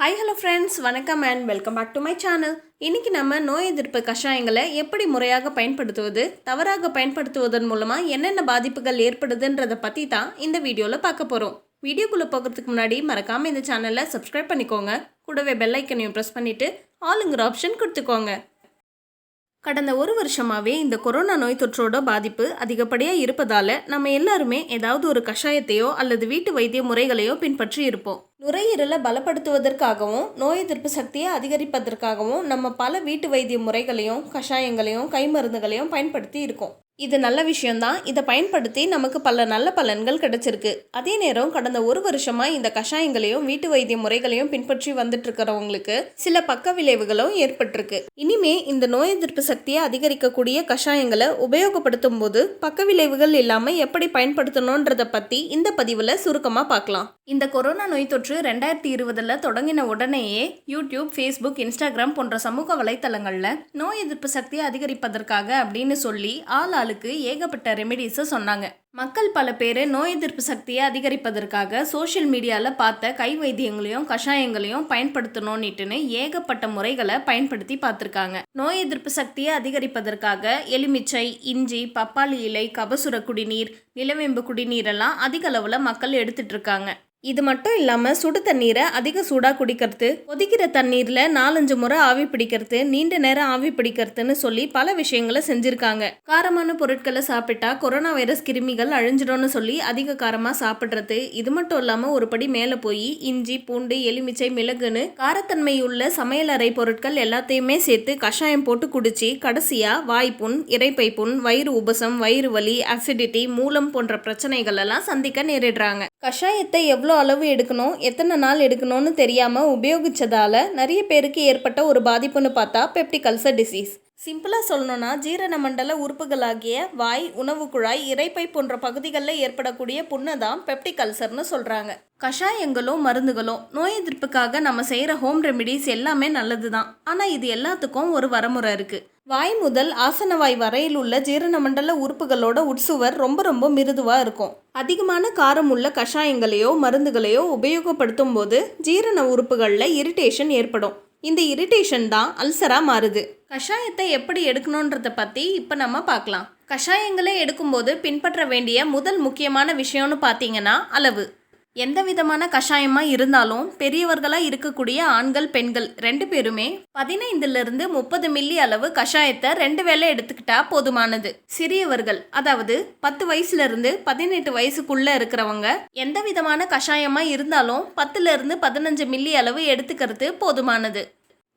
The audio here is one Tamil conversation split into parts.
ஹாய் ஹலோ ஃப்ரெண்ட்ஸ், வணக்கம் and welcome back to my channel. இன்றைக்கி நம்ம நோய் எதிர்ப்பு கஷாயங்களை எப்படி முறையாக பயன்படுத்துவது, தவறாக பயன்படுத்துவதன் மூலமாக என்னென்ன பாதிப்புகள் ஏற்படுதுன்றதை பற்றி தான் இந்த வீடியோவில் பார்க்க போகிறோம். வீடியோக்குள்ளே போகிறதுக்கு முன்னாடி மறக்காமல் இந்த சேனலை சப்ஸ்கிரைப் பண்ணிக்கோங்க. கூடவே பெல் ஐக்கனையும் ப்ரெஸ் பண்ணிவிட்டு ஆளுங்கிற ஆப்ஷன் கொடுத்துக்கோங்க. கடந்த ஒரு வருஷமாகவே இந்த கொரோனா நோய் தொற்றோட பாதிப்பு அதிகப்படியாக இருப்பதால் நம்ம எல்லாருமே ஏதாவது ஒரு கஷாயத்தையோ அல்லது வீட்டு வைத்திய முறைகளையோ பின்பற்றி இருப்போம். நுரையீரலை பலப்படுத்துவதற்காகவும் நோய் எதிர்ப்பு சக்தியை அதிகரிப்பதற்காகவும் நம்ம பல வீட்டு வைத்திய முறைகளையும் கஷாயங்களையும் கைமருந்துகளையும் பயன்படுத்தி இருக்கோம். இது நல்ல விஷயம்தான். இதை பயன்படுத்தி நமக்கு பல நல்ல பலன்கள் கிடைச்சிருக்கு. அதே நேரம் கடந்த ஒரு வருஷமாக இந்த கஷாயங்களையும் வீட்டு வைத்திய முறைகளையும் பின்பற்றி வந்துட்டு இருக்கிறவங்களுக்கு சில பக்க விளைவுகளும் ஏற்பட்டிருக்கு. இனிமே இந்த நோய் எதிர்ப்பு சக்தியை அதிகரிக்கக்கூடிய கஷாயங்களை உபயோகப்படுத்தும் போது பக்க விளைவுகள் இல்லாமல் எப்படி பயன்படுத்தணுன்றதை பற்றி இந்த பதிவில் சுருக்கமாக பார்க்கலாம். இந்த கொரோனா நோய் தொற்று 2020 தொடங்கின உடனேயே யூடியூப், ஃபேஸ்புக், இன்ஸ்டாகிராம் போன்ற சமூக வலைத்தளங்களில் நோய் எதிர்ப்பு சக்தியை அதிகரிப்பதற்காக அப்படின்னு சொல்லி ஆளுக்கு ஏகப்பட்ட ரெமெடிஸை சொன்னாங்க. மக்கள் பல பேர் நோய் எதிர்ப்பு சக்தியை அதிகரிப்பதற்காக சோஷியல் மீடியாவில் பார்த்த கை வைத்தியங்களையும் கஷாயங்களையும் பயன்படுத்தணும்னுட்டுன்னு ஏகப்பட்ட முறைகளை பயன்படுத்தி பார்த்துருக்காங்க. நோய் எதிர்ப்பு சக்தியை அதிகரிப்பதற்காக எலுமிச்சை, இஞ்சி, பப்பாளி இலை, கபசுர குடிநீர், நிலவேம்பு குடிநீரெல்லாம் அதிக அளவில் மக்கள் எடுத்துட்டு இருக்காங்க. இது மட்டும் இல்லாமல் சுடு தண்ணீரை அதிக சூடாக குடிக்கிறது, கொதிக்கிற தண்ணீரில் 4-5 முறை ஆவி பிடிக்கிறது, நீண்ட நேரம் ஆவி பிடிக்கிறதுன்னு சொல்லி பல விஷயங்களை செஞ்சுருக்காங்க. காரமான பொருட்களை சாப்பிட்டா கொரோனா வைரஸ் கிருமிகள் அழிஞ்சிடும்னு சொல்லி அதிக காரமாக சாப்பிட்றது. இது மட்டும் இல்லாமல் ஒரு படி மேலே போய் இஞ்சி, பூண்டு, எலுமிச்சை, மிளகுன்னு காரத்தன்மை உள்ள சமையலறை பொருட்கள் எல்லாத்தையுமே சேர்த்து கஷாயம் போட்டு குடிச்சு கடைசியாக வாய்ப்புண், இரைப்பை புண், வயிறு உபசம், வயிறு வலி, அசிடிட்டி, மூலம் போன்ற பிரச்சனைகள் எல்லாம் சந்திக்க நேரிடுறாங்க. கஷாயத்தை எவ்வளோ அளவு எடுக்கணும், எத்தனை நாள் எடுக்கணும்னு தெரியாமல் உபயோகிச்சதால நிறைய பேருக்கு ஏற்பட்ட ஒரு பாதிப்புன்னு பார்த்தா பெப்டிக் அல்சர் டிசீஸ். சிம்பிளாக சொல்லணும்னா ஜீரண மண்டல உறுப்புகளாகிய வாய், உணவு குழாய், இரைப்பை போன்ற பகுதிகளில் ஏற்படக்கூடிய புண்ணை தான் பெப்டிக் அல்சர்னு சொல்கிறாங்க. கஷாயங்களும் மருந்துகளும் நோய் எதிர்ப்புக்காக நம்ம செய்கிற ஹோம் ரெமிடிஸ் எல்லாமே நல்லது தான். ஆனால் இது எல்லாத்துக்கும் ஒரு வரமுறை இருக்குது. வாய் முதல் ஆசனவாய் வரையில் உள்ள ஜீரண மண்டல உறுப்புகளோட உட்சுவர் ரொம்ப ரொம்ப மிருதுவாக இருக்கும். அதிகமான காரம் உள்ள கஷாயங்களையோ மருந்துகளையோ உபயோகப்படுத்தும் போது ஜீரண உறுப்புகளில் இரிட்டேஷன் ஏற்படும். இந்த இரிட்டேஷன் தான் அல்சராக மாறுது. கஷாயத்தை எப்படி எடுக்கணுன்றதை பற்றி இப்போ நம்ம பார்க்கலாம். கஷாயங்களே எடுக்கும்போது பின்பற்ற வேண்டிய முதல் முக்கியமான விஷயம்னு பார்த்தீங்கன்னா அளவு. எந்த விதமான கஷாயமாக இருந்தாலும் பெரியவர்களாக இருக்கக்கூடிய ஆண்கள், பெண்கள் 2 பேருமே 15 to 30 மில்லி அளவு கஷாயத்தை 2 வேளை எடுத்துக்கிட்டா போதுமானது. சிறியவர்கள், அதாவது 10 வயசுலேருந்து 18 வயசுக்குள்ளே இருக்கிறவங்க எந்த விதமான கஷாயமாக இருந்தாலும் 10 to 15 மில்லி அளவு எடுத்துக்கிறது போதுமானது.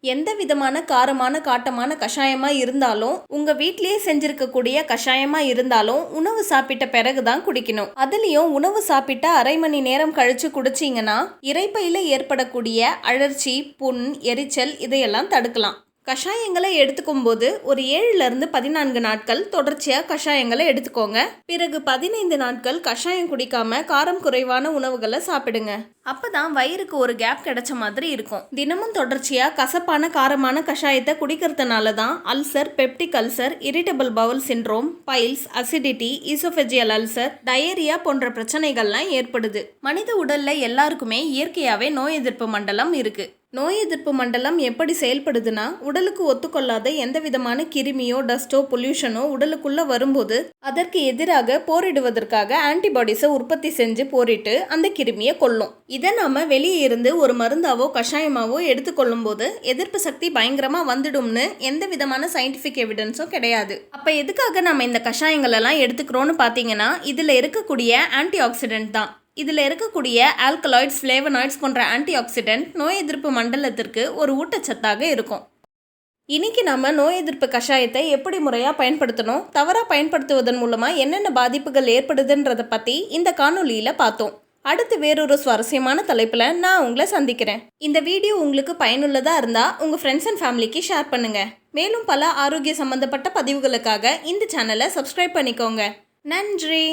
எந்த விதமான காரமான காட்டமான கஷாயமாக இருந்தாலும் உங்கள் வீட்டிலேயே செஞ்சுருக்கக்கூடிய கஷாயமாக இருந்தாலும் உணவு சாப்பிட்ட பிறகு தான் குடிக்கணும். அதுலேயும் உணவு சாப்பிட்ட அரை மணி நேரம் கழித்து குடிச்சிங்கன்னா இரைப்பையில் ஏற்படக்கூடிய அழற்சி, புண், எரிச்சல் இதையெல்லாம் தடுக்கலாம். கஷாயங்களை எடுத்துக்கும் போது ஒரு 7 to 14 நாட்கள் தொடர்ச்சியாக கஷாயங்களை எடுத்துக்கோங்க. பிறகு 15 நாட்கள் கஷாயம் குடிக்காம காரம் குறைவான உணவுகளை சாப்பிடுங்க. அப்பதான் வயிறுக்கு ஒரு கேப் கிடைச்ச மாதிரி இருக்கும். தினமும் தொடர்ச்சியாக கசப்பான காரமான கஷாயத்தை குடிக்கிறதுனால தான் ulcer, peptic ulcer, irritable bowel syndrome, piles, acidity, oesophageal ulcer, diarrhoea போன்ற பிரச்சனைகள்லாம் ஏற்படுது. மனித உடல்ல எல்லாருக்குமே இயற்கையாகவே நோய் எதிர்ப்பு மண்டலம் இருக்கு. நோய் எதிர்ப்பு மண்டலம் எப்படி செயல்படுதுன்னா, உடலுக்கு ஒத்துக்கொள்ளாத எந்த விதமான கிருமியோ, டஸ்டோ, பொல்யூஷனோ உடலுக்குள்ளே வரும்போது அதற்கு எதிராக போரிடுவதற்காக ஆன்டிபாடிஸை உற்பத்தி செஞ்சு போரிட்டு அந்த கிருமியை கொல்லும். இதை நாம் வெளியே இருந்து ஒரு மருந்தாவோ கஷாயமாவோ எடுத்துக்கொள்ளும் போது எதிர்ப்பு சக்தி பயங்கரமாக வந்துடும்னு எந்த விதமான சயின்டிஃபிக் எவிடன்ஸும் கிடையாது. அப்போ எதுக்காக நம்ம இந்த கஷாயங்களெல்லாம் எடுத்துக்கிறோன்னு பார்த்தீங்கன்னா, இதில் இருக்கக்கூடிய ஆன்டி ஆக்சிடென்ட் தான். இதில் இருக்கக்கூடிய ஆல்கலாய்ட்ஸ், ஃப்ளேவனாய்ட்ஸ் போன்ற ஆன்டி ஆக்சிடென்ட் நோய் எதிர்ப்பு மண்டலத்திற்கு ஒரு ஊட்டச்சத்தாக இருக்கும். இன்னைக்கு நம்ம நோய் எதிர்ப்பு கஷாயத்தை எப்படி முறையாக பயன்படுத்தணும், தவறாக பயன்படுத்துவதன் மூலமாக என்னென்ன பாதிப்புகள் ஏற்படுதுன்றதை பற்றி இந்த காணொலியில் பார்த்தோம். அடுத்து வேறொரு சுவாரஸ்யமான தலைப்பில் நான் உங்களை சந்திக்கிறேன். இந்த வீடியோ உங்களுக்கு பயனுள்ளதாக இருந்தால் உங்கள் ஃப்ரெண்ட்ஸ் அண்ட் ஃபேமிலிக்கு ஷேர் பண்ணுங்கள். மேலும் பல ஆரோக்கிய சம்பந்தப்பட்ட பதிவுகளுக்காக இந்த சேனலை சப்ஸ்கிரைப் பண்ணிக்கோங்க. நன்றி.